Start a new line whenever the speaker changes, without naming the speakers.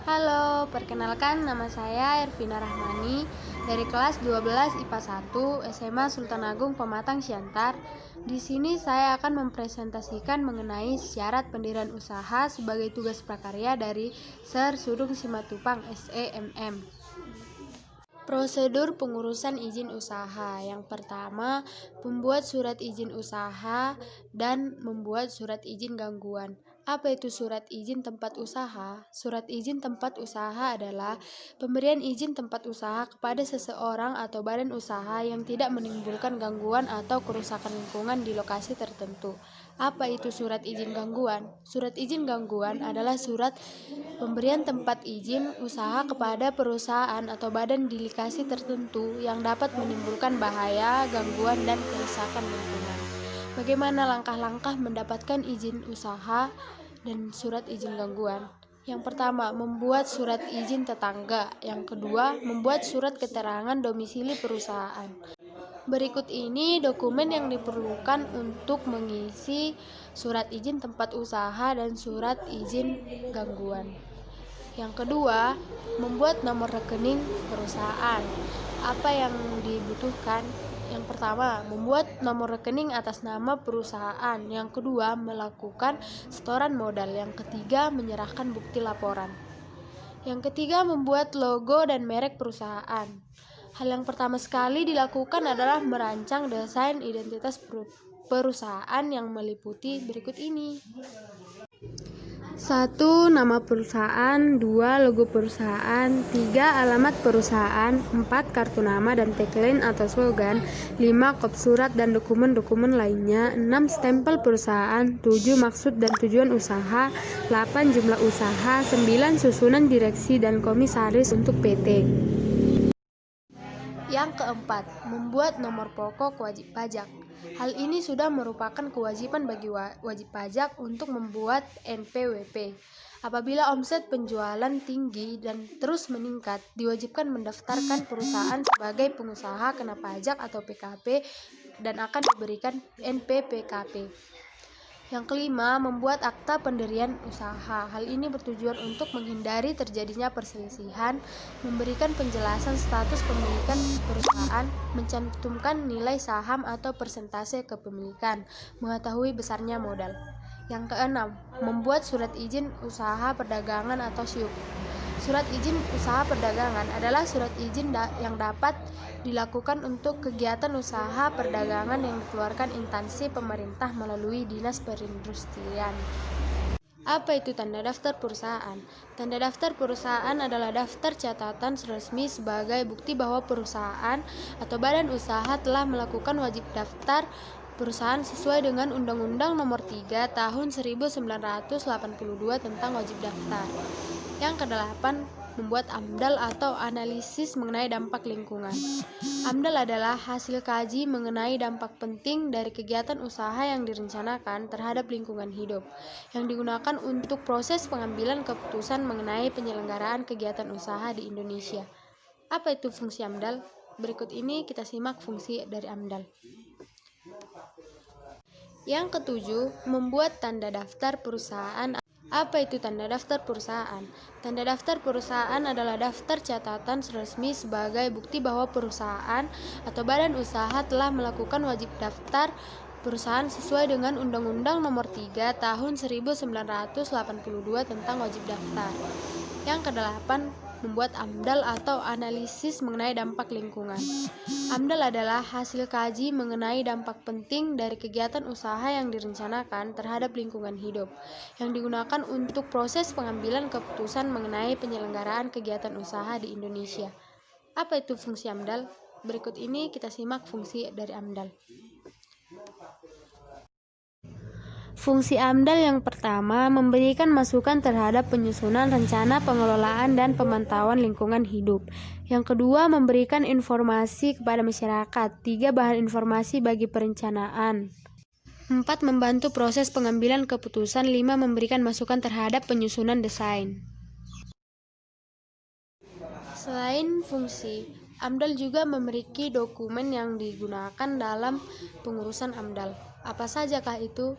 Halo, perkenalkan nama saya Ervina Rahmani dari kelas 12 IPA 1 SMA Sultan Agung Pematang Siantar. Di sini saya akan mempresentasikan mengenai syarat pendirian usaha sebagai tugas prakarya dari Ser Sudung Simatupang SEMM. Prosedur pengurusan izin usaha. Yang pertama, membuat surat izin usaha dan membuat surat izin gangguan. Apa itu surat izin tempat usaha? Surat izin tempat usaha adalah pemberian izin tempat usaha kepada seseorang atau badan usaha yang tidak menimbulkan gangguan atau kerusakan lingkungan di lokasi tertentu. Apa itu surat izin gangguan? Surat izin gangguan adalah surat pemberian tempat izin usaha kepada perusahaan atau badan di lokasi tertentu yang dapat menimbulkan bahaya, gangguan, dan kerusakan lingkungan. Bagaimana langkah-langkah mendapatkan izin usaha dan surat izin gangguan? Yang pertama, membuat surat izin tetangga. Yang kedua, membuat surat keterangan domisili perusahaan. Berikut ini dokumen yang diperlukan untuk mengisi surat izin tempat usaha dan surat izin gangguan. Yang kedua, membuat nomor rekening perusahaan. Apa yang dibutuhkan? Yang pertama, membuat nomor rekening atas nama perusahaan. Yang kedua, melakukan setoran modal. Yang ketiga, menyerahkan bukti laporan. Yang ketiga, membuat logo dan merek perusahaan. Hal yang pertama sekali dilakukan adalah merancang desain identitas perusahaan yang meliputi berikut ini. 1. Nama perusahaan. 2. Logo perusahaan. 3. Alamat perusahaan. 4. Kartu nama dan tagline atau slogan. 5. Kop surat dan dokumen-dokumen lainnya. 6. Stempel perusahaan. 7. Maksud dan tujuan usaha. 8. Jumlah usaha. 9. Susunan direksi dan komisaris untuk PT. Yang keempat, membuat nomor pokok wajib pajak. Hal ini sudah merupakan kewajiban bagi wajib pajak untuk membuat NPWP. Apabila omset penjualan tinggi dan terus meningkat, diwajibkan mendaftarkan perusahaan sebagai pengusaha kena pajak atau PKP dan akan diberikan NPPKP. Yang kelima, membuat akta pendirian usaha. Hal ini bertujuan untuk menghindari terjadinya perselisihan, memberikan penjelasan status pemilikan perusahaan, mencantumkan nilai saham atau persentase kepemilikan, mengetahui besarnya modal. Yang keenam, membuat surat izin usaha perdagangan atau SIUP. Surat izin usaha perdagangan adalah surat izin yang dapat dilakukan untuk kegiatan usaha perdagangan yang dikeluarkan instansi pemerintah melalui Dinas Perindustrian. Apa itu tanda daftar perusahaan? Tanda daftar perusahaan adalah daftar catatan resmi sebagai bukti bahwa perusahaan atau badan usaha telah melakukan wajib daftar perusahaan sesuai dengan Undang-Undang Nomor 3 Tahun 1982 tentang wajib daftar. Yang kedelapan, membuat AMDAL atau analisis mengenai dampak lingkungan. AMDAL adalah hasil kaji mengenai dampak penting dari kegiatan usaha yang direncanakan terhadap lingkungan hidup, yang digunakan untuk proses pengambilan keputusan mengenai penyelenggaraan kegiatan usaha di Indonesia. Apa itu fungsi AMDAL? Berikut ini kita simak fungsi dari AMDAL. Yang ketujuh, membuat tanda daftar perusahaan. Apa itu tanda daftar perusahaan? Tanda daftar perusahaan adalah daftar catatan resmi sebagai bukti bahwa perusahaan atau badan usaha telah melakukan wajib daftar perusahaan sesuai dengan Undang-Undang Nomor 3 Tahun 1982 tentang wajib daftar. Yang kedelapan, membuat AMDAL atau analisis mengenai dampak lingkungan. AMDAL adalah hasil kaji mengenai dampak penting dari kegiatan usaha yang direncanakan terhadap lingkungan hidup, yang digunakan untuk proses pengambilan keputusan mengenai penyelenggaraan kegiatan usaha di Indonesia. Apa itu fungsi AMDAL? Berikut ini kita simak fungsi dari AMDAL. Fungsi AMDAL yang pertama, memberikan masukan terhadap penyusunan rencana pengelolaan dan pemantauan lingkungan hidup. Yang kedua, memberikan informasi kepada masyarakat. 3. Bahan informasi bagi perencanaan. 4. Membantu proses pengambilan keputusan. 5. Memberikan masukan terhadap penyusunan desain. Selain fungsi, AMDAL juga memiliki dokumen yang digunakan dalam pengurusan AMDAL. Apa sajakah itu?